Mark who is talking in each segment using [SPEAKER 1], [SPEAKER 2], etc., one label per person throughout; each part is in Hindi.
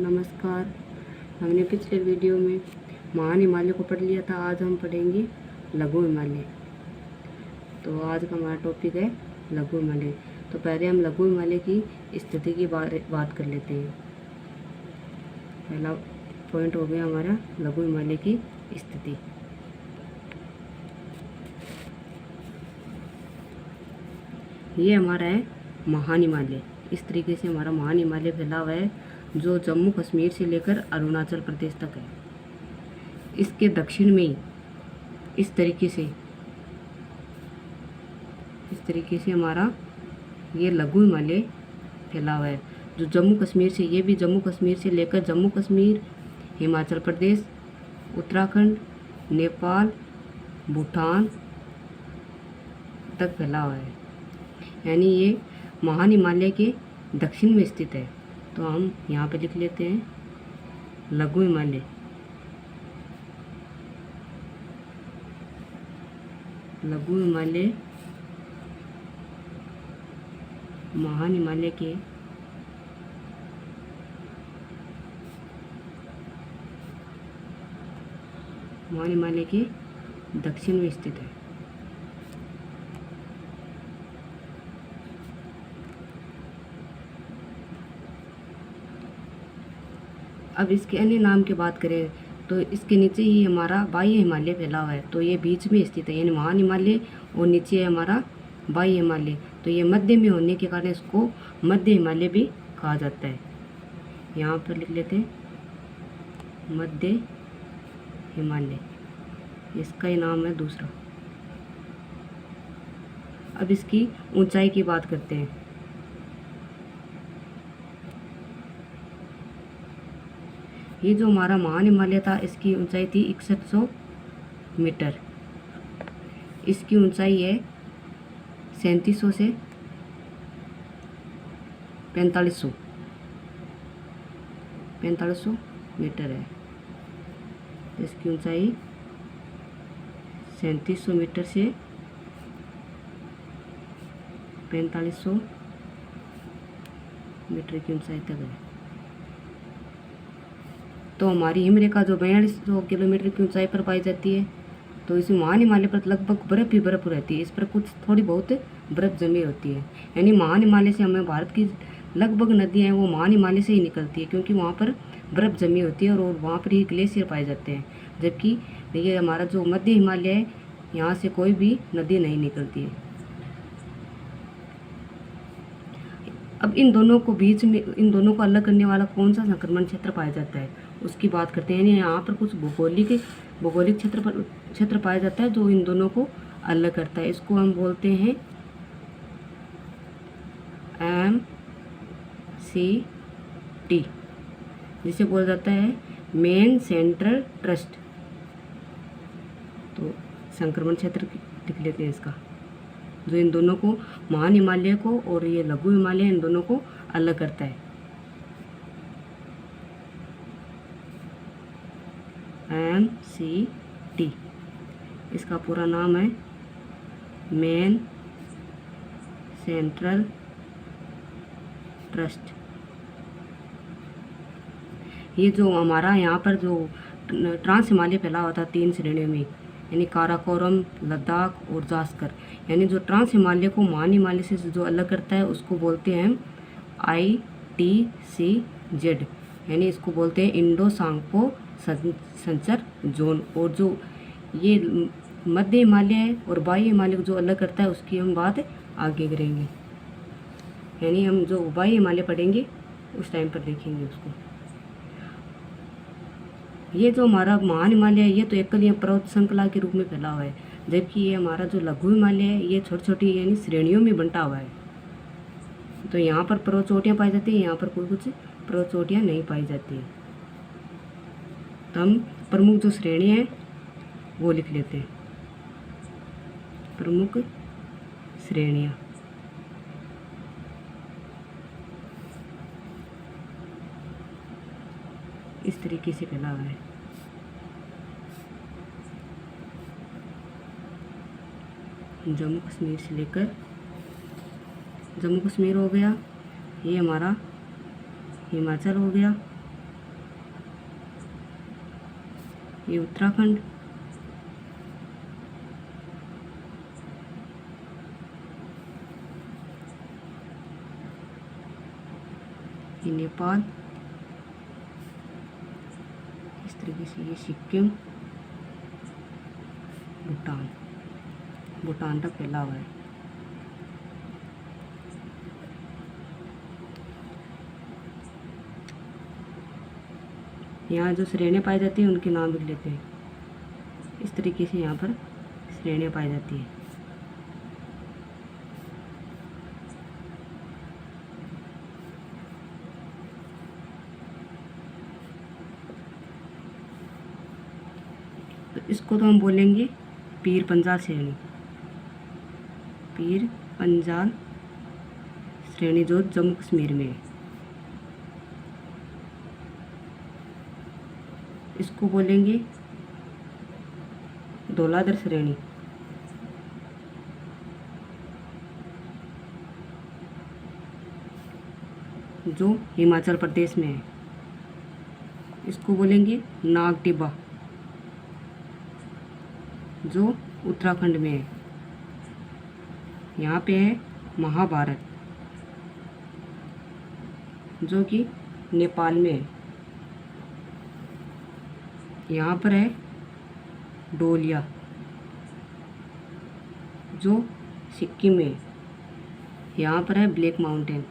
[SPEAKER 1] नमस्कार। हमने पिछले वीडियो में महान हिमालय को पढ़ लिया था। आज हम पढ़ेंगे लघु हिमालय। तो आज का हमारा टॉपिक है लघु हिमालय। तो पहले हम लघु हिमालय की स्थिति की बात कर लेते हैं। पहला पॉइंट हो गया हमारा लघु हिमालय की स्थिति। ये हमारा है महान हिमालय। इस तरीके से हमारा महान हिमालय फैला हुआ है जो जम्मू कश्मीर से लेकर अरुणाचल प्रदेश तक है। इसके दक्षिण में इस तरीके से हमारा ये लघु हिमालय फैला हुआ है जो जम्मू कश्मीर से, ये भी जम्मू कश्मीर से लेकर जम्मू कश्मीर, हिमाचल प्रदेश, उत्तराखंड, नेपाल, भूटान तक फैला हुआ है। यानी ये महान हिमालय के दक्षिण में स्थित है। तो हम यहाँ पे लिख लेते हैं लघु हिमालय। लघु हिमालय महान हिमालय के दक्षिण में स्थित है। अब इसके अन्य नाम की बात करें तो इसके नीचे ही हमारा बाह्य हिमालय फैला हुआ है। तो ये बीच में स्थित है, यानी महान हिमालय और नीचे है हमारा बाह्य हिमालय। तो ये मध्य में होने के कारण इसको मध्य हिमालय भी कहा जाता है। यहाँ पर लिख लेते हैं मध्य हिमालय, इसका ही नाम है दूसरा। अब इसकी ऊंचाई की बात करते हैं। ये जो हमारा महान हिमालय था इसकी ऊंचाई थी 6100 मीटर। इसकी ऊंचाई है 3700 से 4500 मीटर है। इसकी ऊंचाई 3700 मीटर से 4500 मीटर की ऊंचाई तक है। तो हमारी हिमरेखा जो 4200 किलोमीटर की ऊंचाई पर पाई जाती है। तो इस महान हिमालय पर लगभग बर्फ ही बर्फ रहती है। इस पर कुछ थोड़ी बहुत बर्फ जमी होती है। यानी महान हिमालय से हमें भारत की लगभग नदियाँ हैं वो महान हिमालय से ही निकलती है, क्योंकि वहाँ पर बर्फ जमी होती है और वहाँ पर ही ग्लेशियर पाए जाते हैं। जबकि ये हमारा जो मध्य हिमालय है यहाँ से कोई भी नदी नहीं निकलती है। अब इन दोनों को अलग करने वाला कौन सा संक्रमण क्षेत्र पाया जाता है उसकी बात करते हैं। यानी यहाँ पर कुछ भौगोलिक क्षेत्र पाया जाता है जो इन दोनों को अलग करता है। इसको हम बोलते हैं MCT, जिसे बोला जाता है मेन सेंट्रल ट्रस्ट। तो संक्रमण क्षेत्र लिख लेते हैं इसका, जो इन दोनों को, महान हिमालय को और ये लघु हिमालय, इन दोनों को अलग करता है। MCT, इसका पूरा नाम है मेन सेंट्रल ट्रस्ट। ये जो हमारा यहाँ पर जो ट्रांस हिमालय फैला हुआ था 3 श्रेणियों में, यानी काराकोरम, लद्दाख और जास्कर। यानी जो ट्रांस हिमालय को महान हिमालय से जो अलग करता है उसको बोलते हैं ITCZ, यानी इसको बोलते हैं इंडो सांगपो संचर जोन। और जो ये मध्य हिमालय और बाह्य हिमालय को जो अलग करता है उसकी हम बात आगे करेंगे। यानी हम जो बाह्य हिमालय पढ़ेंगे उस टाइम पर देखेंगे उसको। ये जो हमारा महान हिमालय है ये तो एकल या पर्वत श्रृंखला के रूप में फैला हुआ है, जबकि ये हमारा जो लघु हिमालय है ये छोटी छोटी यानी श्रेणियों में बंटा हुआ है। तो यहाँ पर पर्वत चोटियाँ पाई जाती है, यहाँ पर कुछ पर्वत चोटियाँ नहीं पाई जाती है। तो हम प्रमुख जो श्रेणी है वो लिख लेते हैं, प्रमुख श्रेणियाँ। इस तरीके से फैला हुआ है। जम्मू कश्मीर से लेकर, जम्मू कश्मीर हो गया, ये हमारा हिमाचल हो गया, ये उत्तराखंड, ये नेपाल, इस तरीके से ये सिक्किम, भूटान, भूटान तक फैला हुआ है। यहाँ जो श्रेणियाँ पाई जाती हैं उनके नाम लिख लेते हैं। इस तरीके से यहाँ पर श्रेणियाँ पाई जाती हैं। तो इसको तो हम बोलेंगे पीर पंजाल श्रेणी, पीर पंजाल श्रेणी जो जम्मू कश्मीर में है। इसको बोलेंगे धौलाधर श्रेणी, जो हिमाचल प्रदेश में है। इसको बोलेंगे नाग टिब्बा, जो उत्तराखंड में है। यहाँ पे है महाभारत, जो कि नेपाल में है। यहाँ पर है डोलिया, जो सिक्किम में है। यहाँ पर है ब्लैक माउंटेन,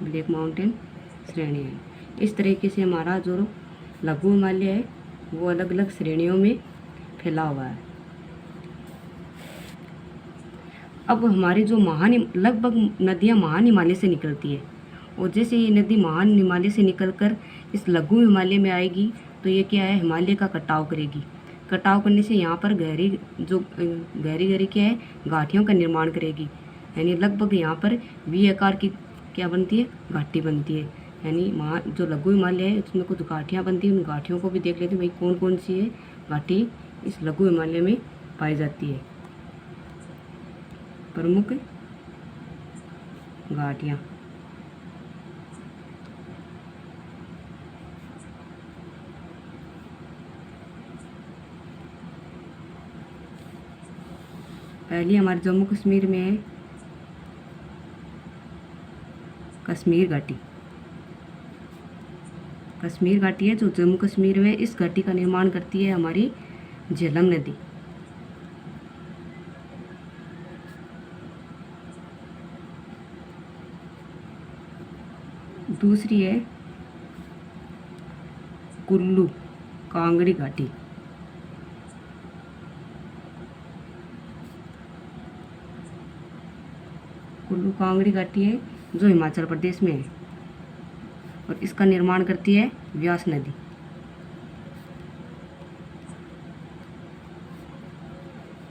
[SPEAKER 1] ब्लैक माउंटेन श्रेणी है। इस तरीके से हमारा जो लघु हिमालय है वो अलग अलग श्रेणियों में फैला हुआ है। अब हमारी जो लगभग नदियाँ महान हिमालय से निकलती है, और जैसे ये नदी महान हिमालय से निकलकर इस लघु हिमालय में आएगी तो ये क्या है, हिमालय का कटाव करेगी। कटाव करने से यहाँ पर गहरी गहरी क्या है, घाटियों का निर्माण करेगी। यानी लगभग यहाँ पर वी आकार की क्या बनती है, घाटी बनती है। यानी जो लघु हिमालय है उसमें कुछ घाटियाँ बनती हैं। उन घाटियों को भी देख लेते हैं भाई कौन कौन सी है घाटी इस लघु हिमालय में पाई जाती है। प्रमुख घाटियाँ, पहली हमारे जम्मू कश्मीर में है कश्मीर घाटी। कश्मीर घाटी है जो जम्मू कश्मीर में। इस घाटी का निर्माण करती है हमारी झेलम नदी। दूसरी है कुल्लू कांगड़ी घाटी। कुल्लू कांगड़ी घाटी है जो हिमाचल प्रदेश में है, और इसका निर्माण करती है व्यास नदी।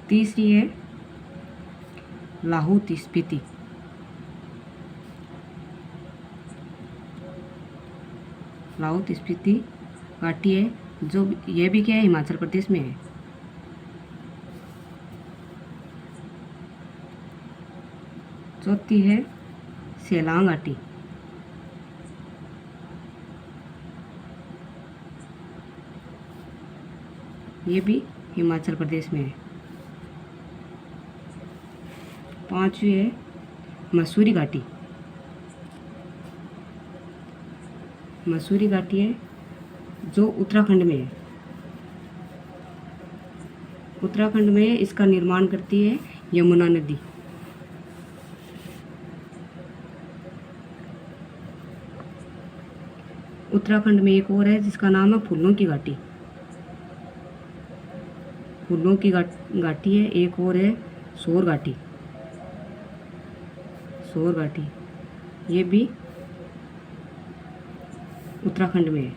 [SPEAKER 1] तीसरी है लाहौल स्पीति। लाहौल स्पीति घाटी है जो ये भी क्या है, हिमाचल प्रदेश में है। चौथी है सेलांग घाटी। ये भी हिमाचल प्रदेश में है। पांचवी है मसूरी घाटी। मसूरी घाटी है जो उत्तराखंड में है। उत्तराखंड में इसका निर्माण करती है यमुना नदी। उत्तराखंड में एक और है जिसका नाम है फूलों की घाटी। फूलों की घाटी है। एक और है सौर घाटी। सौर घाटी ये भी उत्तराखंड में है।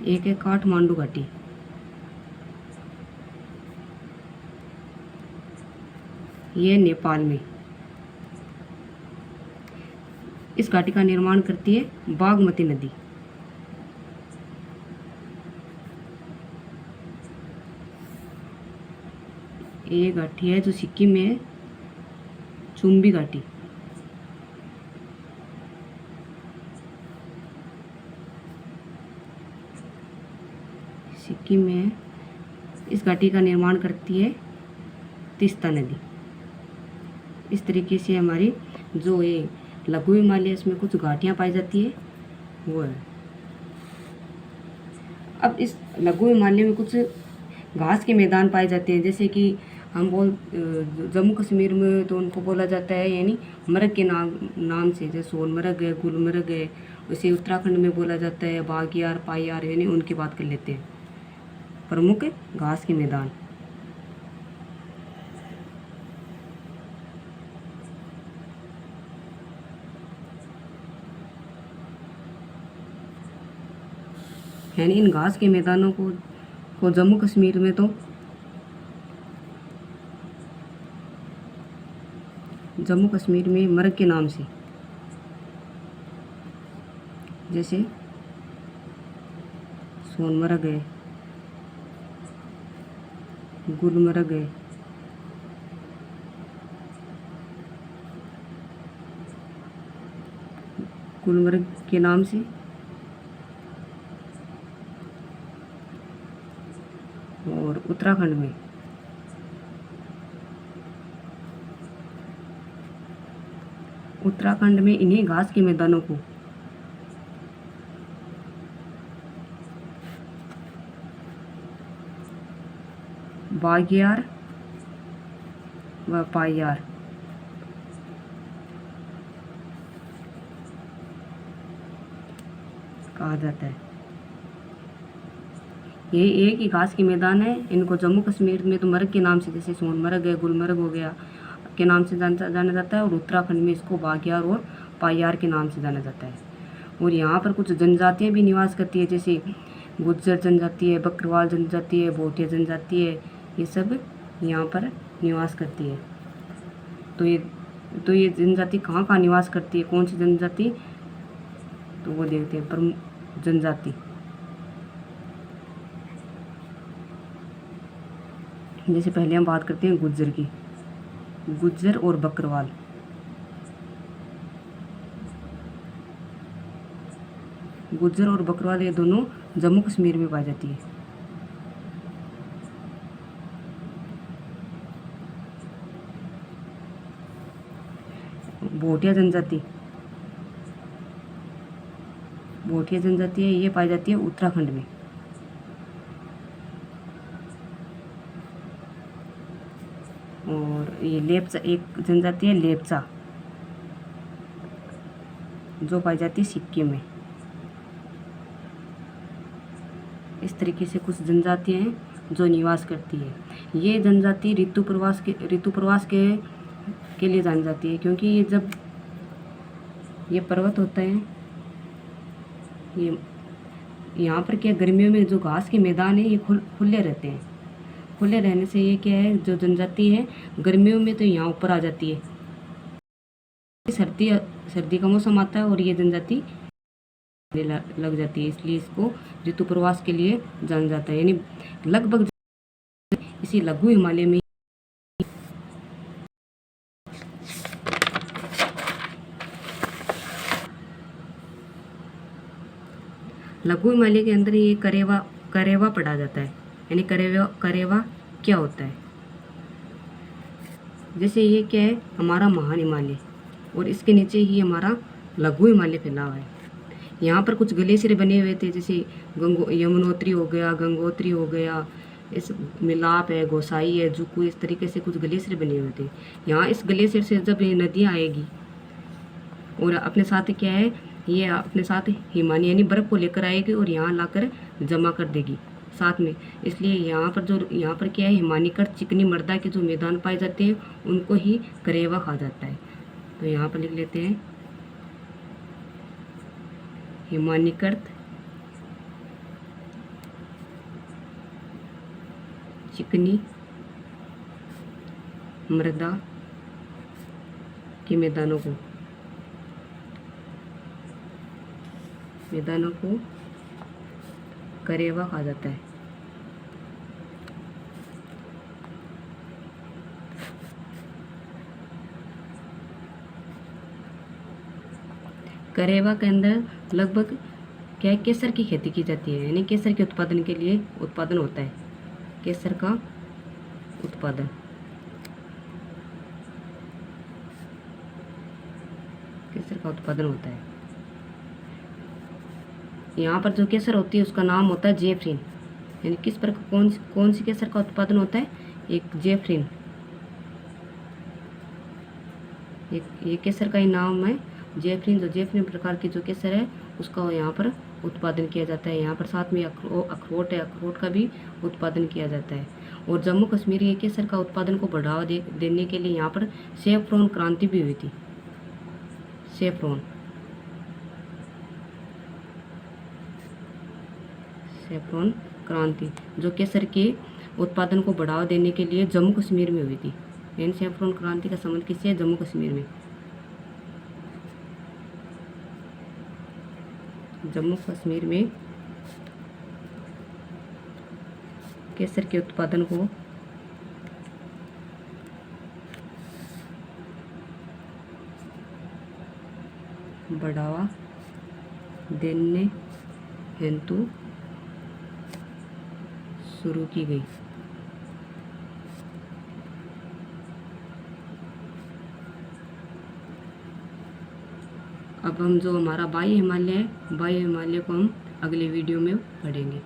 [SPEAKER 1] एक है काठमांडू घाटी। ये नेपाल में। इस घाटी का निर्माण करती है बागमती नदी। ये घाटी है जो सिक्किम में है, चुम्बी घाटी। सिक्किम में है। इस घाटी का निर्माण करती है तीस्ता नदी। इस तरीके से हमारी जो ये लघु हिमालय इसमें कुछ घाटियाँ पाई जाती है वो है। अब इस लघु हिमालय में कुछ घास के मैदान पाए जाते हैं, जैसे कि हम जम्मू कश्मीर में तो उनको बोला जाता है यानी मरग के नाम से, जैसे सोनमर्ग है, गुलमर्ग है। वैसे उत्तराखंड में बोला जाता है बागियार, पायार, यानी उनकी बात कर लेते हैं, प्रमुख घास के मैदान। यानी इन घास के मैदानों को जम्मू कश्मीर में तो जम्मू कश्मीर में मर्ग के नाम से, जैसे सोनमर्ग है, गुलमर्ग है, गुलमर्ग के नाम से, और उत्तराखंड में इन्हीं घास के मैदानों को बागियार व पायार कहा जाता है। ये एक ही घास के मैदान है। इनको जम्मू कश्मीर में तो मर्ग के नाम से, जैसे सोनमर्ग है, गुलमर्ग हो गया, के नाम से जाना जाता है, और उत्तराखंड में इसको बागियार और पायार के नाम से जाना जाता है। और यहाँ पर कुछ जनजातियाँ भी निवास करती है, जैसे गुज्जर जनजाति है, बकरवाल जनजाति है, भोटिया जनजाति है, ये सब यहाँ पर निवास करती है। तो ये जनजाति कहाँ कहाँ निवास करती है, कौन सी जनजाति, तो वो देखते हैं। प्रमुख जनजाति जैसे पहले हम बात करते हैं गुज्जर की, गुज्जर और बकरवाल। गुज्जर और बकरवाल ये दोनों जम्मू कश्मीर में पाई जाती है। भोटिया जनजाति है, ये पाई जाती है उत्तराखंड में। और ये लेप्चा एक जनजाति है, लेप्चा, जो पाई जाती है सिक्किम में। इस तरीके से कुछ जनजातियां हैं जो निवास करती है। ये जनजाति ऋतु प्रवास के लिए जानी जाती है, क्योंकि ये जब ये पर्वत होता है, ये यहाँ पर क्या गर्मियों में जो घास के मैदान है ये खुले रहते हैं। खुले रहने से ये क्या है, जो जनजाति है गर्मियों में तो यहाँ ऊपर आ जाती है। सर्दी का मौसम आता है और ये जनजाति लग जाती है, इसलिए इसको ऋतु प्रवास के लिए जाना जाता है। यानी लगभग इसी लघु हिमालय में लघु हिमालय के अंदर ये करेवा पढ़ा जाता है। यानी करेवा क्या होता है, जैसे ये क्या है हमारा महान हिमालय, और इसके नीचे ही हमारा लघु हिमालय फैला हुआ है। यहाँ पर कुछ ग्लेशियर बने हुए थे, जैसे यमुनोत्री हो गया, गंगोत्री हो गया, इस मिलाप है, गोसाई है, जुकू, इस तरीके से कुछ ग्लेशियर बने हुए थे। यहाँ इस ग्लेशियर से जब ये नदियाँ आएगी और अपने साथ क्या है, ये अपने साथ हिमानी यानी बर्फ़ को लेकर आएगी और यहाँ लाकर जमा कर देगी साथ में। इसलिए यहाँ पर क्या है, हिमानीकृत चिकनी मृदा के जो मैदान पाए जाते हैं उनको ही करेवा कहा जाता है। तो यहाँ पर लिख लेते हैं हिमानीकृत चिकनी मृदा के मैदानों को करेवा कहा जाता है। करेवा के अंदर लगभग क्या है, केसर की खेती की जाती है, यानी केसर के उत्पादन के लिए उत्पादन होता है, केसर का उत्पादन। केसर का उत्पादन होता है। यहाँ पर जो केसर होती है उसका नाम होता है जेफरिन, यानी किस प्रकार कौन सी केसर का उत्पादन होता है, एक जेफरिन, ये केसर का ही नाम है जेफरिन। जो जेफरिन प्रकार की जो केसर है उसका यहाँ पर उत्पादन किया जाता है। यहाँ पर साथ में अखरोट है, अखरोट का भी उत्पादन किया जाता है। और जम्मू कश्मीर ये केसर का उत्पादन को बढ़ावा देने के लिए यहाँ पर सेफ्रॉन क्रांति भी हुई थी। सेफ्रॉन क्रांति जो केसर के उत्पादन को बढ़ावा देने के लिए जम्मू कश्मीर में हुई थी। यानी सेफ्रॉन क्रांति का संबंध किससे है, जम्मू कश्मीर में। जम्मू कश्मीर में केसर के उत्पादन को बढ़ावा देने हेतु शुरू की गई। अब हम जो हमारा बाह्य हिमालय है, बाह्य हिमालय को हम अगले वीडियो में पढ़ेंगे।